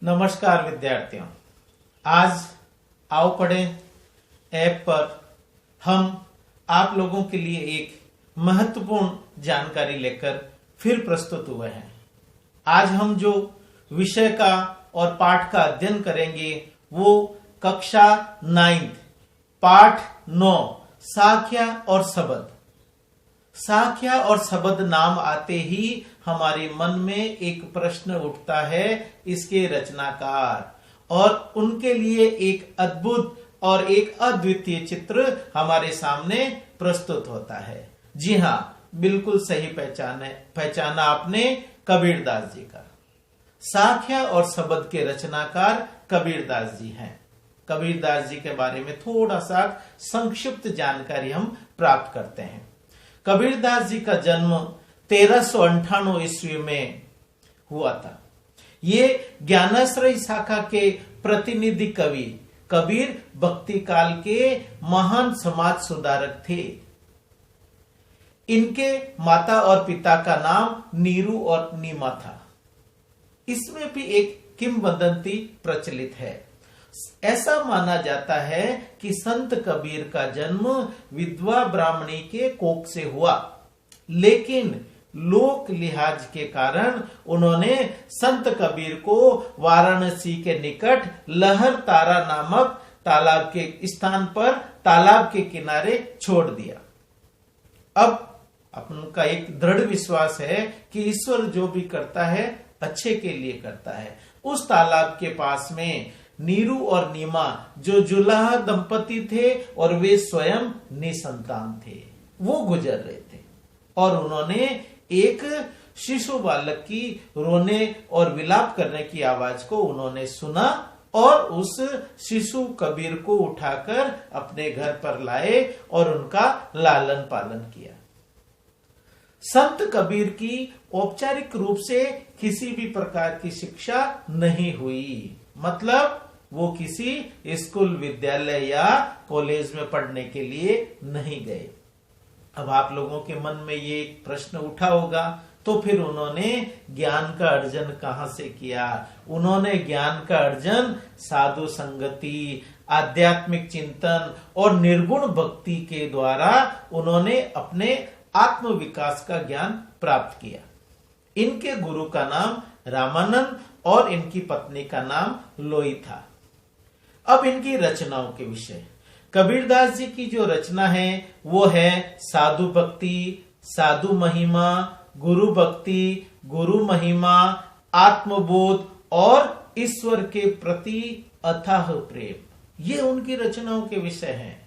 नमस्कार विद्यार्थियों, आज आओ पढ़ें ऐप पर हम आप लोगों के लिए एक महत्वपूर्ण जानकारी लेकर फिर प्रस्तुत हुए हैं। आज हम जो विषय का और पाठ का अध्ययन करेंगे वो कक्षा 9 पाठ 9 साख्या और शब्द। साख्या और शब्द नाम आते ही हमारे मन में एक प्रश्न उठता है, इसके रचनाकार और उनके लिए एक अद्भुत और एक अद्वितीय चित्र हमारे सामने प्रस्तुत होता है। जी हाँ, बिल्कुल सही पहचाना आपने, कबीरदास जी का। साख्या और शब्द के रचनाकार कबीरदास जी हैं। कबीरदास जी के बारे में थोड़ा सा संक्षिप्त जानकारी हम प्राप्त करते हैं। कबीरदास जी का जन्म 1398 ईस्वी में हुआ था। ये ज्ञानाश्रय शाखा के प्रतिनिधि कवि कबीर भक्ति काल के महान समाज सुधारक थे। इनके माता और पिता का नाम नीरू और नीमा था। इसमें भी एक किंवदंती प्रचलित है। ऐसा माना जाता है कि संत कबीर का जन्म विधवा ब्राह्मणी के कोख से हुआ, लेकिन लोक लिहाज के कारण उन्होंने संत कबीर को वाराणसी के निकट लहर तारा नामक तालाब के स्थान पर तालाब के किनारे छोड़ दिया। अब अपन का एक दृढ़ विश्वास है कि ईश्वर जो भी करता है अच्छे के लिए करता है। उस तालाब के पास में नीरू और नीमा जो जुलाहा दंपति थे और वे स्वयं निसंतान थे, वो गुजर रहे थे और उन्होंने एक शिशु बालक की रोने और विलाप करने की आवाज को उन्होंने सुना और उस शिशु कबीर को उठाकर अपने घर पर लाए और उनका लालन पालन किया। संत कबीर की औपचारिक रूप से किसी भी प्रकार की शिक्षा नहीं हुई, मतलब वो किसी स्कूल, विद्यालय या कॉलेज में पढ़ने के लिए नहीं गए। अब आप लोगों के मन में ये एक प्रश्न उठा होगा, तो फिर उन्होंने ज्ञान का अर्जन कहां से किया? उन्होंने ज्ञान का अर्जन साधु संगति, आध्यात्मिक चिंतन और निर्गुण भक्ति के द्वारा उन्होंने अपने आत्म विकास का ज्ञान प्राप्त किया। इनके गुरु का नाम रामानंद और इनकी पत्नी का नाम लोई था। अब इनकी रचनाओं के विषय। कबीरदास जी की जो रचना है वो है साधु भक्ति, साधु महिमा, गुरु भक्ति, गुरु महिमा, आत्मबोध और ईश्वर के प्रति अथाह प्रेम। ये उनकी रचनाओं के विषय हैं।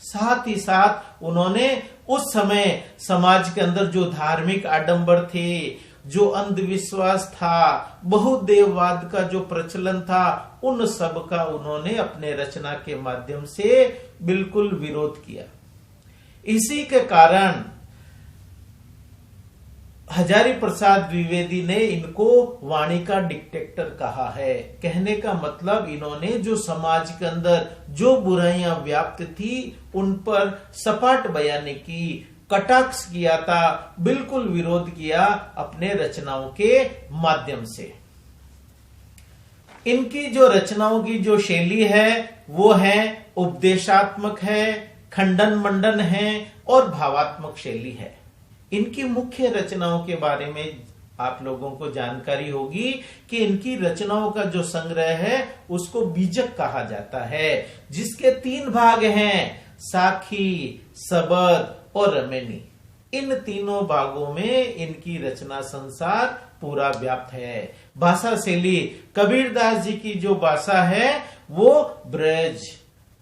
साथ ही साथ उन्होंने उस समय समाज के अंदर जो धार्मिक आडंबर थे, जो अंधविश्वास था, बहुदेववाद का जो प्रचलन था, उन सब का उन्होंने अपने रचना के माध्यम से बिल्कुल विरोध किया। इसी के कारण हजारी प्रसाद द्विवेदी ने इनको वाणी का डिक्टेटर कहा है। कहने का मतलब इन्होंने जो समाज के अंदर जो बुराइयां व्याप्त थी उन पर सपाट बयानी की, कटाक्ष किया था, बिल्कुल विरोध किया अपने रचनाओं के माध्यम से। इनकी जो रचनाओं की जो शैली है वो है उपदेशात्मक है, खंडन मंडन है और भावात्मक शैली है। इनकी मुख्य रचनाओं के बारे में आप लोगों को जानकारी होगी कि इनकी रचनाओं का जो संग्रह है उसको बीजक कहा जाता है, जिसके 3 भाग हैं, साखी, शब्द और रमेनी। इन तीनों भागों में इनकी रचना संसार पूरा व्याप्त है। भाषा शैली, कबीरदास जी की जो भाषा है वो ब्रज,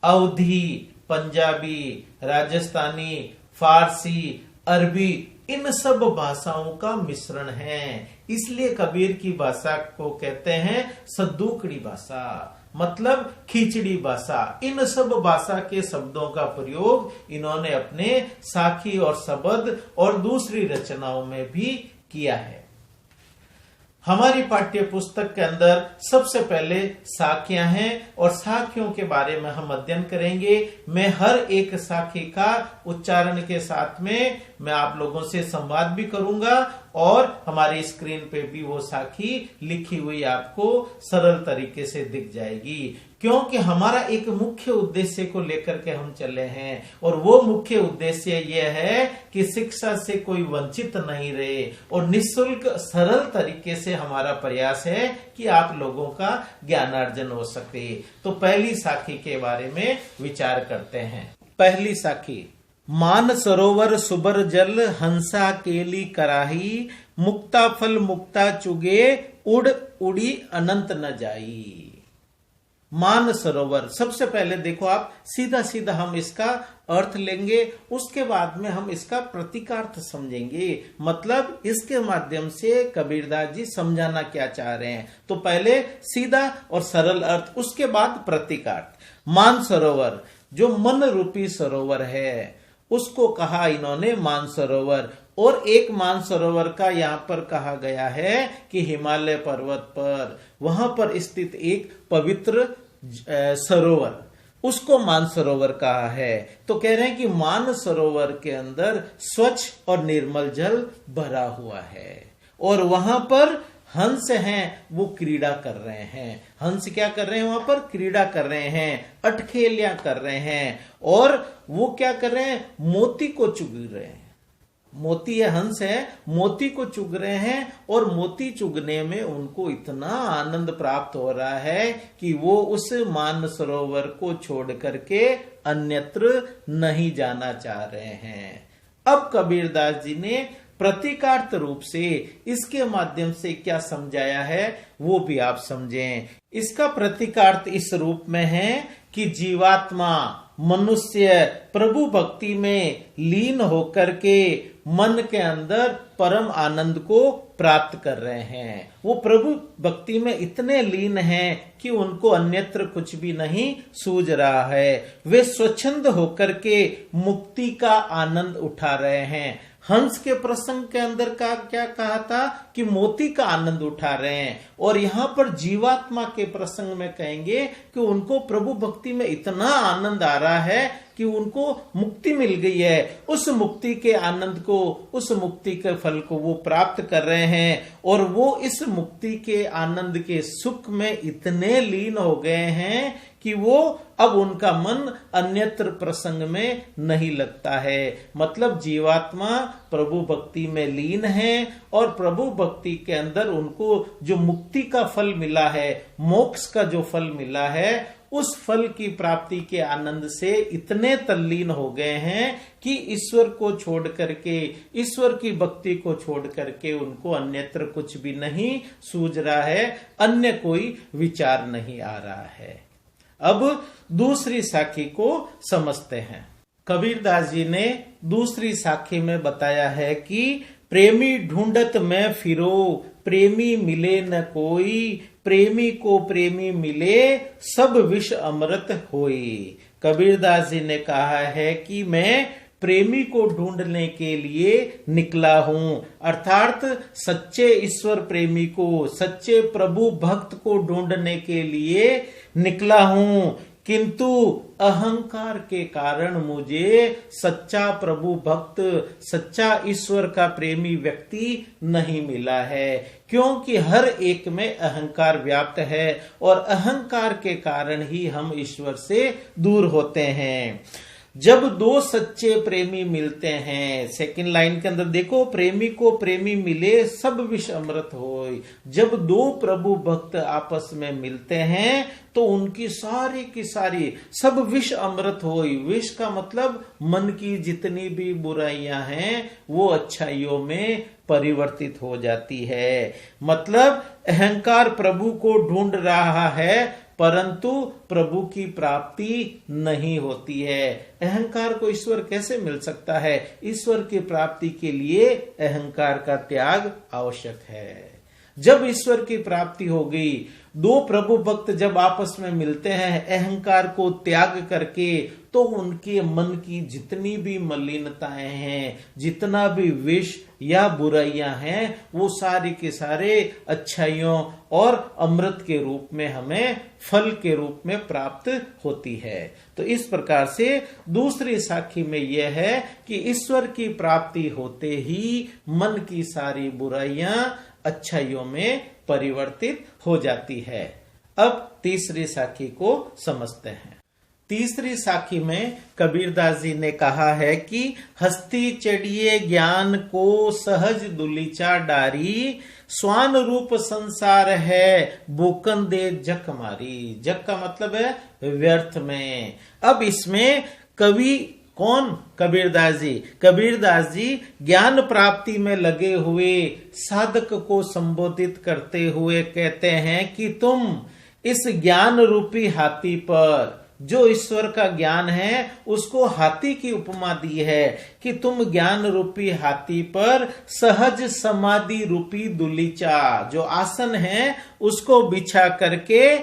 अवधी, पंजाबी, राजस्थानी, फारसी, अरबी, इन सब भाषाओं का मिश्रण है। इसलिए कबीर की भाषा को कहते हैं सद्दूकड़ी भाषा, मतलब खिचड़ी भाषा। इन सब भाषा के शब्दों का प्रयोग इन्होंने अपने साखी और शब्द और दूसरी रचनाओं में भी किया है। हमारी पाठ्य पुस्तक के अंदर सबसे पहले साखियां हैं और साखियों के बारे में हम अध्ययन करेंगे। मैं हर एक साखी का उच्चारण के साथ में मैं आप लोगों से संवाद भी करूंगा और हमारी स्क्रीन पे भी वो साखी लिखी हुई आपको सरल तरीके से दिख जाएगी, क्योंकि हमारा एक मुख्य उद्देश्य को लेकर के हम चले हैं और वो मुख्य उद्देश्य ये है कि शिक्षा से कोई वंचित नहीं रहे और निःशुल्क सरल तरीके से हमारा प्रयास है कि आप लोगों का ज्ञानार्जन हो सके। तो पहली साखी के बारे में विचार करते हैं। पहली साखी, मान सरोवर सुबर जल हंसा केली कराही, मुक्ता फल मुक्ता चुगे उड़ उड़ी अनंत न जाई। मान सरोवर, सबसे पहले देखो आप सीधा सीधा हम इसका अर्थ लेंगे, उसके बाद में हम इसका प्रतीकार्थ समझेंगे, मतलब इसके माध्यम से कबीरदास जी समझाना क्या चाह रहे हैं। तो पहले सीधा और सरल अर्थ, उसके बाद प्रतीकार्थ। मान सरोवर, जो मन रूपी सरोवर है उसको कहा इन्होंने मान सरोवर, और एक मान सरोवर का यहाँ पर कहा गया है कि हिमालय पर्वत पर वहां पर स्थित एक पवित्र सरोवर, उसको मान सरोवर कहा है। तो कह रहे हैं कि मान सरोवर के अंदर स्वच्छ और निर्मल जल भरा हुआ है और वहां पर हंस हैं, वो क्रीड़ा कर रहे हैं। हंस क्या कर रहे हैं? वहां पर क्रीड़ा कर रहे हैं, अटखेलियां कर रहे हैं, और वो क्या कर रहे हैं? मोती को चुग रहे हैं। मोती है, हंस है, मोती को चुग रहे हैं और मोती चुगने में उनको इतना आनंद प्राप्त हो रहा है कि वो उस मान सरोवर को छोड़ करके अन्यत्र नहीं जाना चाह रहे हैं। अब कबीरदास जी ने प्रतीकार्थ रूप से इसके माध्यम से क्या समझाया है वो भी आप समझें। इसका प्रतीकार्थ इस रूप में है कि जीवात्मा मनुष्य प्रभु भक्ति में लीन होकर के मन के अंदर परम आनंद को प्राप्त कर रहे हैं। वो प्रभु भक्ति में इतने लीन हैं कि उनको अन्यत्र कुछ भी नहीं सूझ रहा है। वे स्वच्छंद होकर के मुक्ति का आनंद उठा रहे हैं। हंस के प्रसंग के अंदर का क्या कहा था कि मोती का आनंद उठा रहे हैं, और यहाँ पर जीवात्मा के प्रसंग में कहेंगे कि उनको प्रभु भक्ति में इतना आनंद आ रहा है कि उनको मुक्ति मिल गई है। उस मुक्ति के आनंद को, उस मुक्ति के फल को वो प्राप्त कर रहे हैं और वो इस मुक्ति के आनंद के सुख में इतने लीन हो गए हैं कि वो अब उनका मन अन्यत्र प्रसंग में नहीं लगता है। मतलब जीवात्मा प्रभु भक्ति में लीन है और प्रभु भक्ति के अंदर उनको जो मुक्ति का फल मिला है, मोक्ष का जो फल मिला है, उस फल की प्राप्ति के आनंद से इतने तल्लीन हो गए हैं कि ईश्वर को छोड़ करके, ईश्वर की भक्ति को छोड़ करके उनको अन्यत्र कुछ भी नहीं सूझ रहा है, अन्य कोई विचार नहीं आ रहा है। अब दूसरी साखी को समझते हैं। कबीरदास जी ने दूसरी साखी में बताया है कि प्रेमी ढूंढत में फिरो, प्रेमी मिले न कोई, प्रेमी को प्रेमी मिले, सब विष अमृत होई। कबीरदास जी ने कहा है कि मैं प्रेमी को ढूंढने के लिए निकला हूं, अर्थात सच्चे ईश्वर प्रेमी को, सच्चे प्रभु भक्त को ढूंढने के लिए निकला हूं, किंतु अहंकार के कारण मुझे सच्चा प्रभु भक्त, सच्चा ईश्वर का प्रेमी व्यक्ति नहीं मिला है, क्योंकि हर एक में अहंकार व्याप्त है और अहंकार के कारण ही हम ईश्वर से दूर होते हैं। जब दो सच्चे प्रेमी मिलते हैं, सेकंड लाइन के अंदर देखो, प्रेमी को प्रेमी मिले सब विष अमृत होय। जब दो प्रभु भक्त आपस में मिलते हैं तो उनकी सारी की सारी सब विष अमृत होय। विष का मतलब मन की जितनी भी बुराइयां हैं वो अच्छाइयों में परिवर्तित हो जाती है। मतलब अहंकार प्रभु को ढूंढ रहा है परंतु प्रभु की प्राप्ति नहीं होती है। अहंकार को ईश्वर कैसे मिल सकता है? ईश्वर की प्राप्ति के लिए अहंकार का त्याग आवश्यक है। जब ईश्वर की प्राप्ति हो गई, दो प्रभु भक्त जब आपस में मिलते हैं अहंकार को त्याग करके, तो उनके मन की जितनी भी मलिनताएं हैं, जितना भी विष या बुराइयां हैं वो सारी के सारे अच्छाइयों और अमृत के रूप में हमें फल के रूप में प्राप्त होती है। तो इस प्रकार से दूसरी साखी में यह है कि ईश्वर की प्राप्ति होते ही मन की सारी बुराइयां अच्छाइयों में परिवर्तित हो जाती है। अब तीसरी साखी को समझते हैं। तीसरी साखी में कबीरदास जी ने कहा है कि हस्ती चढ़िए ज्ञान को सहज दुलीचा डारी, स्वान रूप संसार है बोकन दे जक मारी। जक का मतलब है व्यर्थ में। अब इसमें कवि कौन? कबीरदास जी ज्ञान प्राप्ति में लगे हुए साधक को संबोधित करते हुए कहते हैं कि तुम इस ज्ञान रूपी हाथी पर, जो ईश्वर का ज्ञान है उसको हाथी की उपमा दी है कि तुम ज्ञान रूपी हाथी पर सहज समाधि रूपी दुलीचा, जो आसन है उसको बिछा करके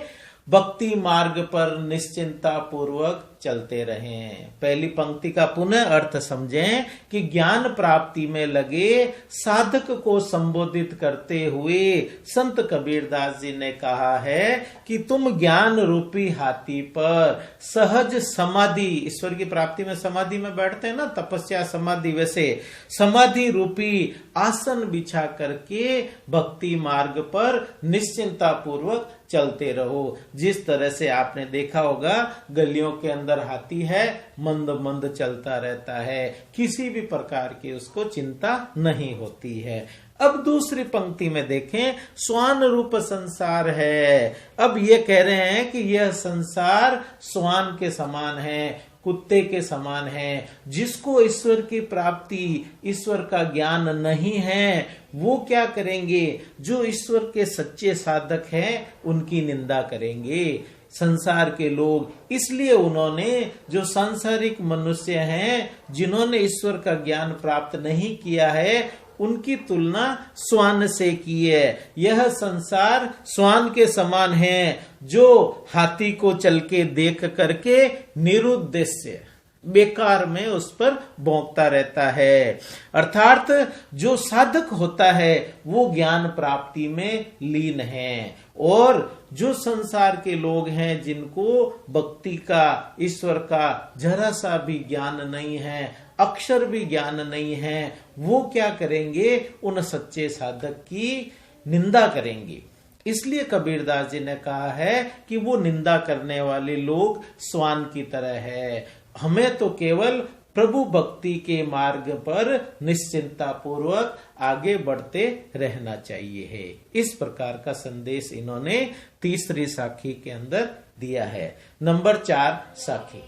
भक्ति मार्ग पर निश्चिंता पूर्वक चलते रहें। पहली पंक्ति का पुनः अर्थ समझें कि ज्ञान प्राप्ति में लगे साधक को संबोधित करते हुए संत कबीरदास जी ने कहा है कि तुम ज्ञान रूपी हाथी पर सहज समाधि, ईश्वर की प्राप्ति में समाधि में बैठते हैं ना, तपस्या समाधि, वैसे समाधि रूपी आसन बिछा करके भक्ति मार्ग पर निश्चिंता पूर्वक चलते रहो। जिस तरह से आपने देखा होगा गलियों के अंदर हाथी है, मंद मंद चलता रहता है, किसी भी प्रकार की उसको चिंता नहीं होती है। अब दूसरी पंक्ति में देखें, स्वान रूप संसार है। अब ये कह रहे हैं कि यह संसार स्वान के समान है, कुत्ते के समान है। जिसको ईश्वर की प्राप्ति, ईश्वर का ज्ञान नहीं है, वो क्या करेंगे? जो ईश्वर के सच्चे साधक हैं उनकी निंदा करेंगे संसार के लोग। इसलिए उन्होंने, जो सांसारिक मनुष्य हैं जिन्होंने ईश्वर का ज्ञान प्राप्त नहीं किया है, उनकी तुलना स्वान से की है। यह संसार स्वान के समान है, जो हाथी को चल के देख करके निरुद्देश्य बेकार में उस पर भौंकता रहता है। अर्थात जो साधक होता है वो ज्ञान प्राप्ति में लीन है, और जो संसार के लोग हैं जिनको भक्ति का, ईश्वर का जरा सा भी ज्ञान नहीं है, अक्षर भी ज्ञान नहीं है, वो क्या करेंगे? उन सच्चे साधक की निंदा करेंगे। इसलिए कबीरदास जी ने कहा है कि वो निंदा करने वाले लोग स्वान की तरह है। हमें तो केवल प्रभु भक्ति के मार्ग पर निश्चिंता पूर्वक आगे बढ़ते रहना चाहिए है। इस प्रकार का संदेश इन्होंने तीसरी साखी के अंदर दिया है। नंबर 4 साखी।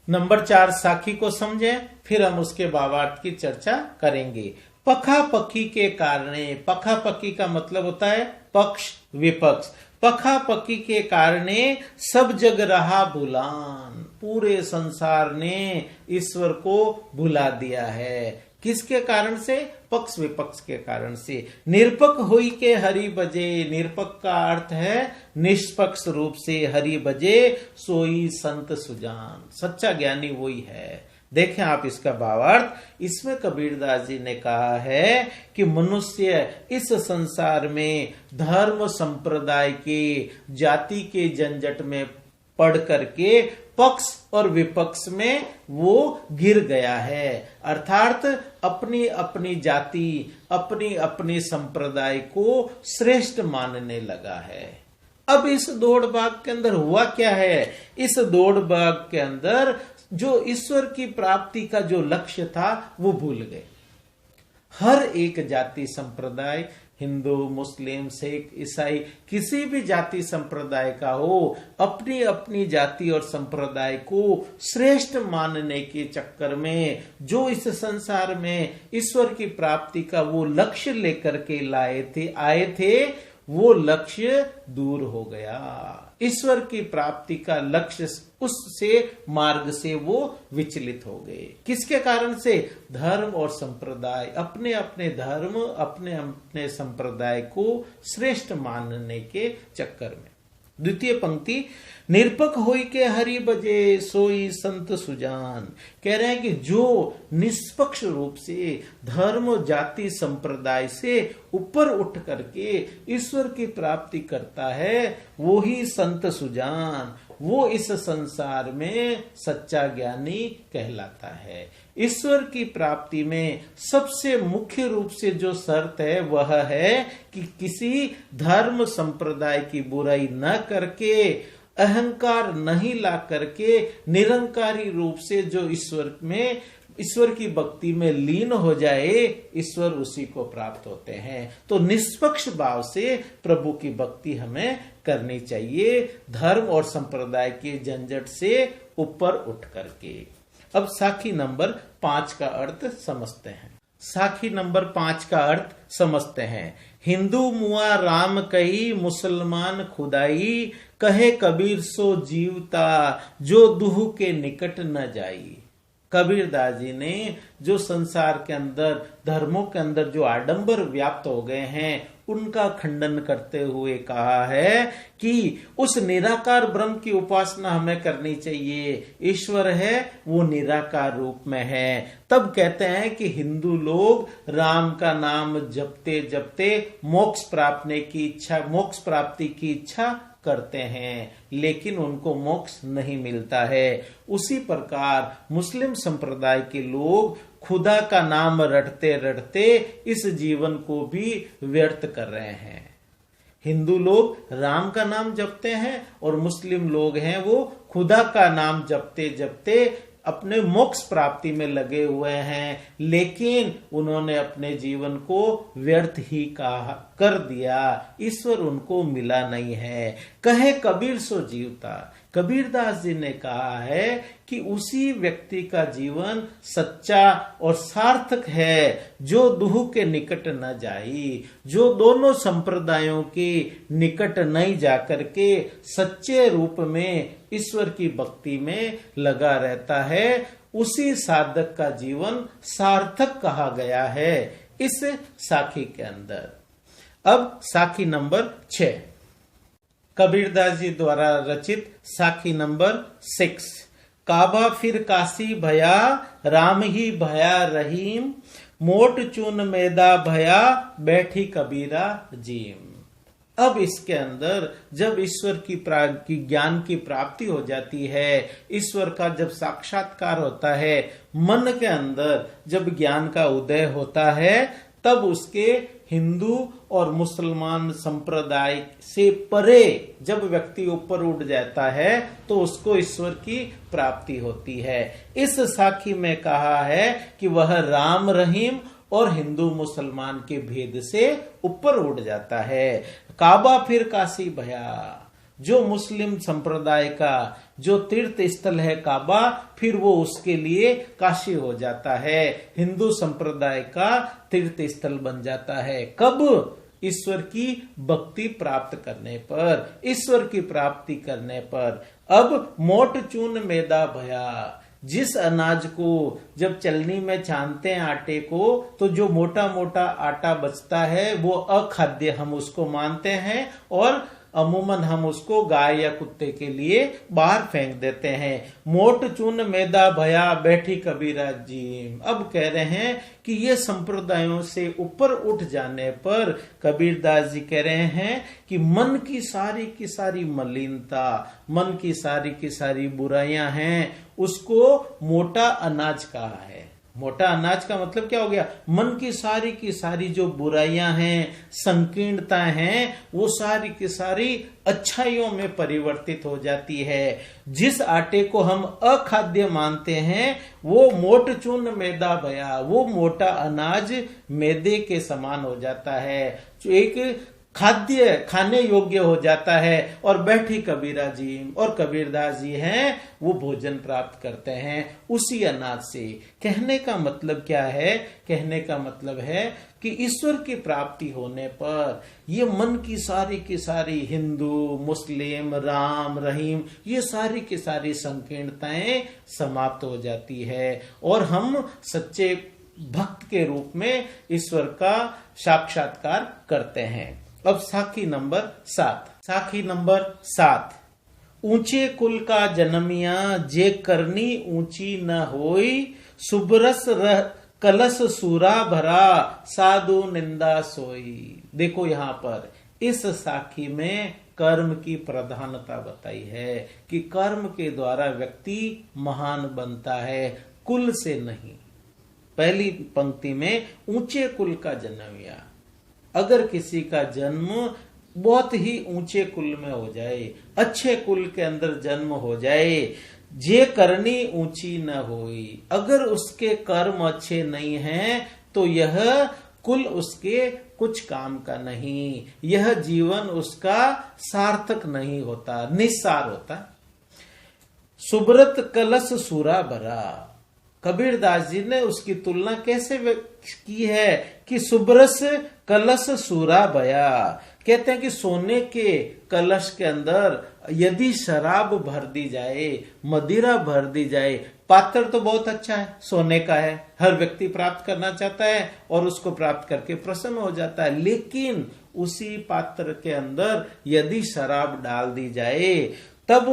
नंबर 4 साखी को समझें, फिर हम उसके भावार्थ की चर्चा करेंगे। पखा पखी के कारणे, पखा पखी का मतलब होता है पक्ष विपक्ष। पखा पखी के कारणे सब जग रहा भुलान, पूरे संसार ने ईश्वर को भुला दिया है। किसके कारण से? पक्ष विपक्ष के कारण से। निरपक होई के हरि बजे, निरपक का अर्थ है निष्पक्ष रूप से हरि बजे, सोई संत सुजान, सच्चा ज्ञानी वही है। देखें आप इसका भावार्थ, इसमें कबीरदास जी ने कहा है कि मनुष्य इस संसार में धर्म संप्रदाय के, जाति के झंझट में पढ़ करके पक्ष और विपक्ष में वो गिर गया है। अर्थात अपनी अपनी जाति, अपनी अपनी संप्रदाय को श्रेष्ठ मानने लगा है। अब इस दौड़ भाग के अंदर हुआ क्या है? इस दौड़ भाग के अंदर जो ईश्वर की प्राप्ति का जो लक्ष्य था वो भूल गए। हर एक जाति संप्रदाय, हिंदू, मुस्लिम, सिख, ईसाई, किसी भी जाति संप्रदाय का हो, अपनी अपनी जाति और संप्रदाय को श्रेष्ठ मानने के चक्कर में जो इस संसार में ईश्वर की प्राप्ति का वो लक्ष्य लेकर के आए थे, वो लक्ष्य दूर हो गया। ईश्वर की प्राप्ति का लक्ष्य, उससे मार्ग से वो विचलित हो गए। किसके कारण से? धर्म और संप्रदाय, अपने अपने धर्म, अपने अपने संप्रदाय को श्रेष्ठ मानने के चक्कर में। द्वितीय पंक्ति, निरपक होई के हरि बजे सोई संत सुजान। कह रहे हैं कि जो निष्पक्ष रूप से धर्म जाति संप्रदाय से ऊपर उठ करके ईश्वर की प्राप्ति करता है वो ही संत सुजान, वो इस संसार में सच्चा ज्ञानी कहलाता है। ईश्वर की प्राप्ति में सबसे मुख्य रूप से जो शर्त है वह है कि किसी धर्म संप्रदाय की बुराई न करके, अहंकार नहीं ला करके, निरंकारी रूप से जो ईश्वर की भक्ति में लीन हो जाए, ईश्वर उसी को प्राप्त होते हैं। तो निष्पक्ष भाव से प्रभु की भक्ति हमें करनी चाहिए, धर्म और संप्रदाय के झंझट से ऊपर उठ करके। अब साखी नंबर 5 का अर्थ समझते हैं। साखी नंबर 5 का अर्थ समझते हैं। हिंदू मुआ राम कही, मुसलमान खुदाई, कहे कबीर सो जीवता, जो दुह के निकट न जाई। कबीरदास जी ने जो संसार के अंदर, धर्मों के अंदर जो आडंबर व्याप्त हो गए हैं उनका खंडन करते हुए कहा है कि उस निराकार ब्रह्म की उपासना हमें करनी चाहिए। ईश्वर है वो निराकार रूप में है। तब कहते हैं कि हिंदू लोग राम का नाम जपते जपते मोक्ष प्राप्ति की इच्छा करते हैं, लेकिन उनको मोक्ष नहीं मिलता है। उसी प्रकार मुस्लिम संप्रदाय के लोग खुदा का नाम रटते रटते इस जीवन को भी व्यर्थ कर रहे हैं। हिंदू लोग राम का नाम जपते हैं और मुस्लिम लोग हैं वो खुदा का नाम जपते जपते अपने मोक्ष प्राप्ति में लगे हुए हैं, लेकिन उन्होंने अपने जीवन को व्यर्थ ही कर दिया। ईश्वर उनको मिला नहीं है। कहे कबीर सो जीवता, कबीरदास जी ने कहा है कि उसी व्यक्ति का जीवन सच्चा और सार्थक है जो दुह के निकट न जाई, जो दोनों संप्रदायों के निकट नहीं जाकर के सच्चे रूप में ईश्वर की भक्ति में लगा रहता है। उसी साधक का जीवन सार्थक कहा गया है इस साखी के अंदर। अब साखी नंबर 6, कबीरदास जी द्वारा रचित साखी नंबर 6। काबा फिर काशी भया, राम ही भया रहीम, मोट चून मैदा भया, बैठी कबीरा जीम। अब इसके अंदर जब ईश्वर की ज्ञान की प्राप्ति हो जाती है, ईश्वर का जब साक्षात्कार होता है, मन के अंदर जब ज्ञान का उदय होता है, तब उसके हिंदू और मुसलमान संप्रदाय से परे जब व्यक्ति ऊपर उठ जाता है तो उसको ईश्वर की प्राप्ति होती है। इस साखी में कहा है कि वह राम रहीम और हिंदू मुसलमान के भेद से ऊपर उठ जाता है। काबा फिर काशी भया, जो मुस्लिम संप्रदाय का जो तीर्थ स्थल है काबा, फिर वो उसके लिए काशी हो जाता है, हिंदू संप्रदाय का तीर्थ स्थल बन जाता है। कब? ईश्वर की भक्ति प्राप्त करने पर, ईश्वर की प्राप्ति करने पर। अब मोट चून मैदा भया, जिस अनाज को जब चलनी में छानते हैं आटे को, तो जो मोटा मोटा आटा बचता है वो अखाद्य हम उसको मानते हैं और अमूमन हम उसको गाय या कुत्ते के लिए बाहर फेंक देते हैं। मोट चून मैदा भया, बैठी कबीरा जी। अब कह रहे हैं कि ये संप्रदायों से ऊपर उठ जाने पर कबीरदास जी कह रहे हैं कि मन की सारी मलिनता, मन की सारी बुराइयां हैं, उसको मोटा अनाज कहा है। मोटा अनाज का मतलब क्या हो गया? मन की सारी जो बुराइयां हैं, संकीर्णताएं हैं, वो सारी की सारी अच्छाइयों में परिवर्तित हो जाती है। जिस आटे को हम अखाद्य मानते हैं वो मोट चून मैदा भया, वो मोटा अनाज मैदे के समान हो जाता है, जो एक खाद्य खाने योग्य हो जाता है। और बैठी कबीरा जी, और कबीरदास जी हैं वो भोजन प्राप्त करते हैं उसी अनाज से। कहने का मतलब क्या है? कहने का मतलब है कि ईश्वर की प्राप्ति होने पर ये मन की सारी हिंदू मुस्लिम राम रहीम ये सारी की सारी संकीर्णताएं समाप्त हो जाती है और हम सच्चे भक्त के रूप में ईश्वर का साक्षात्कार करते हैं। अब साखी नंबर 7, साखी नंबर 7। ऊंचे कुल का जन्मिया जे करनी ऊंची न होई, सुबरस रह कलश सूरा भरा साधु निंदा सोई। देखो यहाँ पर इस साखी में कर्म की प्रधानता बताई है कि कर्म के द्वारा व्यक्ति महान बनता है, कुल से नहीं। पहली पंक्ति में ऊंचे कुल का जन्मिया, अगर किसी का जन्म बहुत ही ऊंचे कुल में हो जाए, अच्छे कुल के अंदर जन्म हो जाए, जे करनी ऊंची न होई, अगर उसके कर्म अच्छे नहीं हैं तो यह कुल उसके कुछ काम का नहीं, यह जीवन उसका सार्थक नहीं होता, निस्सार होता। सुब्रत कलश सूरा भरा, कबीरदास जी ने उसकी तुलना कैसे की है कि सुब्रस कलश सूरा भया। कहते हैं कि सोने के कलश के अंदर यदि शराब भर दी जाए, मदिरा भर दी जाए, पात्र तो बहुत अच्छा है, सोने का है, हर व्यक्ति प्राप्त करना चाहता है और उसको प्राप्त करके प्रसन्न हो जाता है। लेकिन उसी पात्र के अंदर यदि शराब डाल दी जाए तब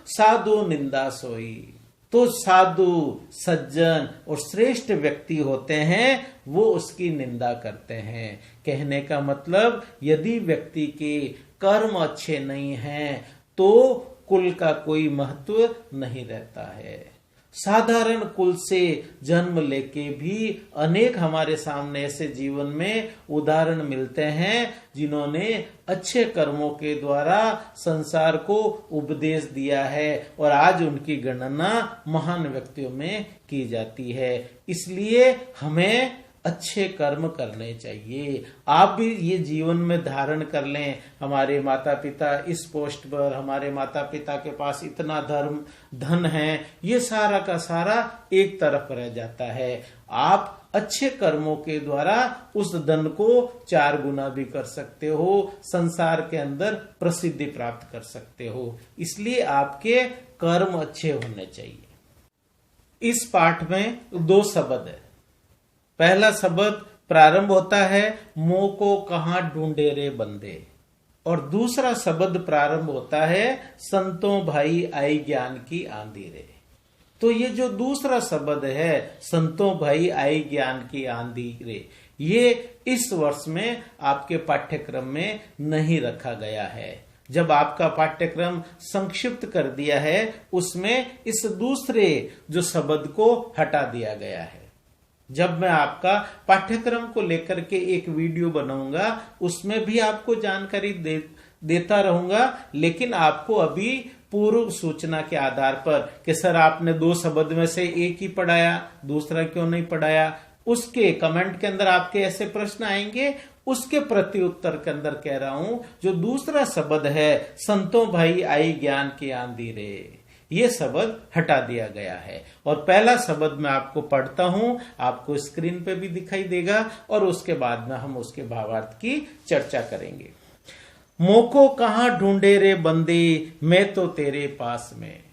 साधु निंदा सोई। तो साधु, सज्जन और श्रेष्ठ व्यक्ति होते हैं, वो उसकी निंदा करते हैं। कहने का मतलब यदि व्यक्ति के कर्म अच्छे नहीं हैं तो कुल का कोई महत्व नहीं रहता है। साधारण कुल से जन्म लेके भी अनेक हमारे सामने ऐसे जीवन में उदाहरण मिलते हैं जिन्होंने अच्छे कर्मों के द्वारा संसार को उपदेश दिया है और आज उनकी गणना महान व्यक्तियों में की जाती है। इसलिए हमें अच्छे कर्म करने चाहिए। आप भी ये जीवन में धारण कर लें, हमारे माता पिता इस पोस्ट पर, हमारे माता पिता के पास इतना धन है, ये सारा का सारा एक तरफ रह जाता है। आप अच्छे कर्मों के द्वारा उस धन को 4 गुना भी कर सकते हो, संसार के अंदर प्रसिद्धि प्राप्त कर सकते हो। इसलिए आपके कर्म अच्छे होने चाहिए। इस पाठ में 2 शब्द है। पहला शब्द प्रारंभ होता है मोह को कहां ढूंढे रे बंदे, और दूसरा शब्द प्रारंभ होता है संतों भाई आई ज्ञान की आंधी रे। तो ये जो दूसरा शब्द है संतों भाई आई ज्ञान की आंधी रे, ये इस वर्ष में आपके पाठ्यक्रम में नहीं रखा गया है। जब आपका पाठ्यक्रम संक्षिप्त कर दिया है उसमें इस दूसरे जो शब्द को हटा दिया गया है। जब मैं आपका पाठ्यक्रम को लेकर के एक वीडियो बनाऊंगा उसमें भी आपको जानकारी देता रहूंगा, लेकिन आपको अभी पूर्व सूचना के आधार पर कि सर आपने 2 शब्द में से एक ही पढ़ाया, दूसरा क्यों नहीं पढ़ाया, उसके कमेंट के अंदर आपके ऐसे प्रश्न आएंगे, उसके प्रति उत्तर के अंदर कह रहा हूं जो दूसरा शब्द है संतों भाई आई ज्ञान की आंधी रे, ये शब्द हटा दिया गया है। और पहला शब्द मैं आपको पढ़ता हूं, आपको स्क्रीन पे भी दिखाई देगा और उसके बाद में हम उसके भावार्थ की चर्चा करेंगे। मोह को कहां ढूंढे रे बंदे, मैं तो तेरे पास में।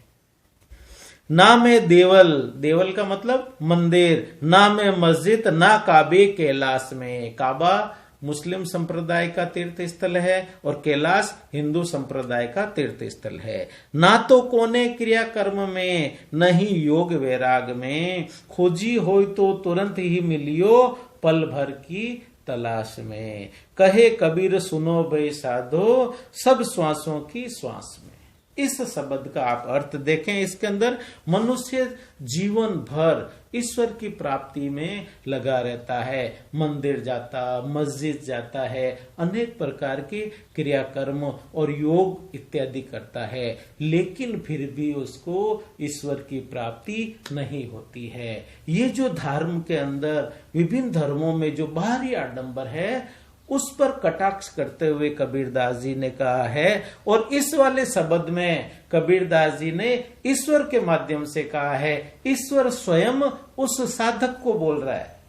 ना मैं देवल, देवल का मतलब मंदिर, ना मैं मस्जिद, ना काबे कैलाश में। काबा मुस्लिम संप्रदाय का तीर्थ स्थल है और कैलाश हिंदू संप्रदाय का तीर्थ स्थल है। ना तो कोने क्रिया कर्म में, नहीं योग वैराग में, खोजी हो तो तुरंत ही मिलियो पल भर की तलाश में। कहे कबीर सुनो बे साधो, सब श्वासों की श्वास में। इस शब्द का आप अर्थ देखें, इसके अंदर मनुष्य जीवन भर ईश्वर की प्राप्ति में लगा रहता है, मंदिर जाता, मस्जिद जाता है, अनेक प्रकार के क्रियाकर्म और योग इत्यादि करता है, लेकिन फिर भी उसको ईश्वर की प्राप्ति नहीं होती है। ये जो धर्म के अंदर विभिन्न धर्मों में जो बाहरी आडंबर है उस पर कटाक्ष करते हुए कबीरदास जी ने कहा है, और इस वाले शब्द में कबीरदास जी ने ईश्वर के माध्यम से कहा है। ईश्वर स्वयं उस साधक को बोल रहा है,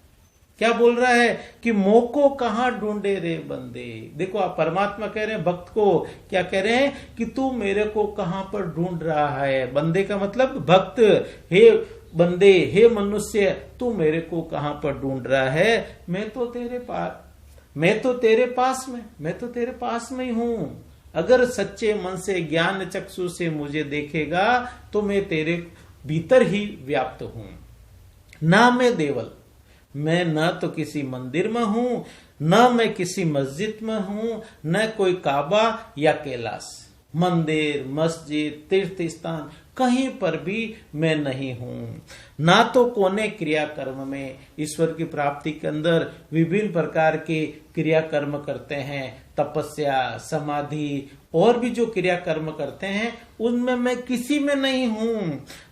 क्या बोल रहा है कि मोह को कहां ढूंढे रे बंदे। देखो आप परमात्मा कह रहे हैं भक्त को, क्या कह रहे हैं कि तू मेरे को कहां पर ढूंढ रहा है। बंदे का मतलब भक्त, हे बंदे, हे मनुष्य, तू मेरे को कहां पर ढूंढ रहा है। मैं तो तेरे पास में, मैं तो तेरे पास में ही हूं। अगर सच्चे मन से ज्ञान चक्षु से मुझे देखेगा तो मैं तेरे भीतर ही व्याप्त हूं। ना मैं देवल, मैं न तो किसी मंदिर में हूं, न मैं किसी मस्जिद में हूं, न कोई काबा या कैलाश। मंदिर, मस्जिद, तीर्थ स्थान कहीं पर भी मैं नहीं हूं। ना तो कोने क्रियाकर्म में, ईश्वर की प्राप्ति के अंदर विभिन्न प्रकार के क्रियाकर्म करते हैं, तपस्या, समाधि और भी जो क्रियाकर्म करते हैं उनमें मैं किसी में नहीं हूं।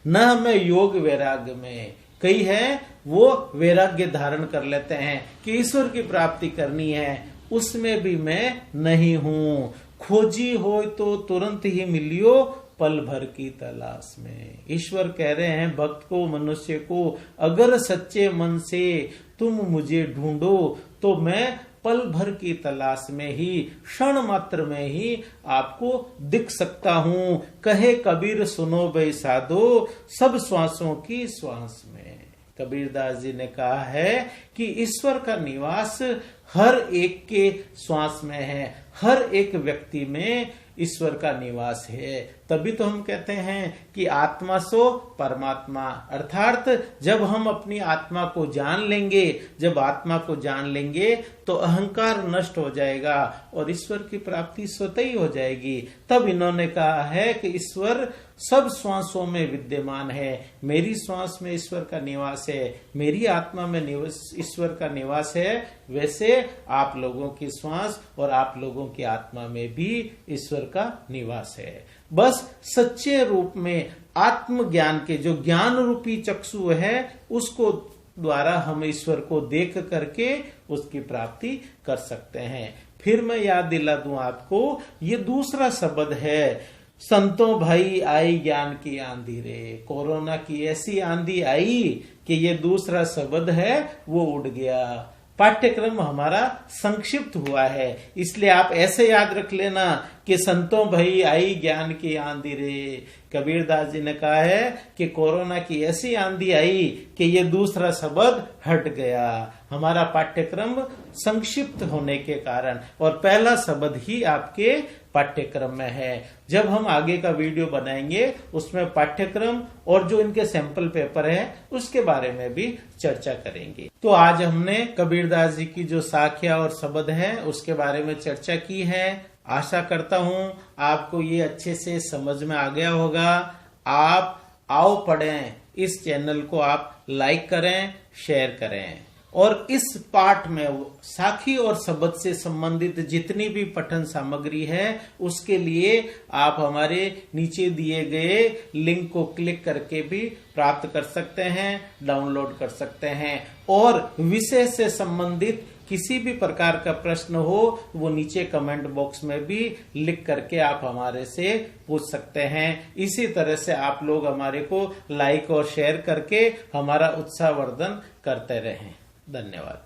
न मैं योग वैराग्य में, कई है वो वैराग्य धारण कर लेते हैं कि ईश्वर की प्राप्ति करनी है, उसमें भी मैं नहीं हूं। खोजी हो तो तुरंत ही मिलियो, पल भर की तलाश में। ईश्वर कह रहे हैं भक्त को, मनुष्य को, अगर सच्चे मन से तुम मुझे ढूंढो तो मैं पल भर की तलाश में ही, क्षण मात्र में ही आपको दिख सकता हूं। कहे कबीर सुनो बे साधो, सब श्वासों की श्वास में। कबीरदास जी ने कहा है कि ईश्वर का निवास हर एक के श्वास में है, हर एक व्यक्ति में ईश्वर का निवास है। तभी तो हम कहते हैं कि आत्मा सो परमात्मा, अर्थात जब हम अपनी आत्मा को जान लेंगे, जब आत्मा को जान लेंगे तो अहंकार नष्ट हो जाएगा और ईश्वर की प्राप्ति स्वतः ही हो जाएगी। तब इन्होंने कहा है कि ईश्वर सब श्वासों में विद्यमान है। मेरी श्वास में ईश्वर का निवास है, मेरी आत्मा में ईश्वर का निवास है, वैसे आप लोगों की श्वास और आप लोगों की आत्मा में भी ईश्वर का निवास है। बस सच्चे रूप में आत्मज्ञान के जो ज्ञान रूपी चक्षु है उसको द्वारा हम ईश्वर को देख करके उसकी प्राप्ति कर सकते हैं। फिर मैं याद दिला दूं आपको, ये दूसरा शब्द है, संतों भाई आई ज्ञान की आंधी रे। कोरोना की ऐसी आंधी आई कि ये दूसरा शब्द है वो उड़ गया। पाठ्यक्रम हमारा संक्षिप्त हुआ है, इसलिए आप ऐसे याद रख लेना कि संतों भाई आई ज्ञान की आंधी रे। कबीरदास जी ने कहा है कि कोरोना की ऐसी आंधी आई कि ये दूसरा शब्द हट गया। हमारा पाठ्यक्रम संक्षिप्त होने के कारण और पहला शब्द ही आपके पाठ्यक्रम में है। जब हम आगे का वीडियो बनाएंगे उसमें पाठ्यक्रम और जो इनके सैंपल पेपर है उसके बारे में भी चर्चा करेंगे। तो आज हमने कबीरदास जी की जो साख्या और शब्द है उसके बारे में चर्चा की है। आशा करता हूं आपको ये अच्छे से समझ में आ गया होगा। आप आओ पढ़ें, इस चैनल को आप लाइक करें, शेयर करें और इस पाठ में साखी और शब्द से संबंधित जितनी भी पठन सामग्री है उसके लिए आप हमारे नीचे दिए गए लिंक को क्लिक करके भी प्राप्त कर सकते हैं, डाउनलोड कर सकते हैं। और विषय से संबंधित किसी भी प्रकार का प्रश्न हो वो नीचे कमेंट बॉक्स में भी लिख करके आप हमारे से पूछ सकते हैं। इसी तरह से आप लोग हमारे को लाइक और शेयर करके हमारा उत्साहवर्धन करते रहें। धन्यवाद।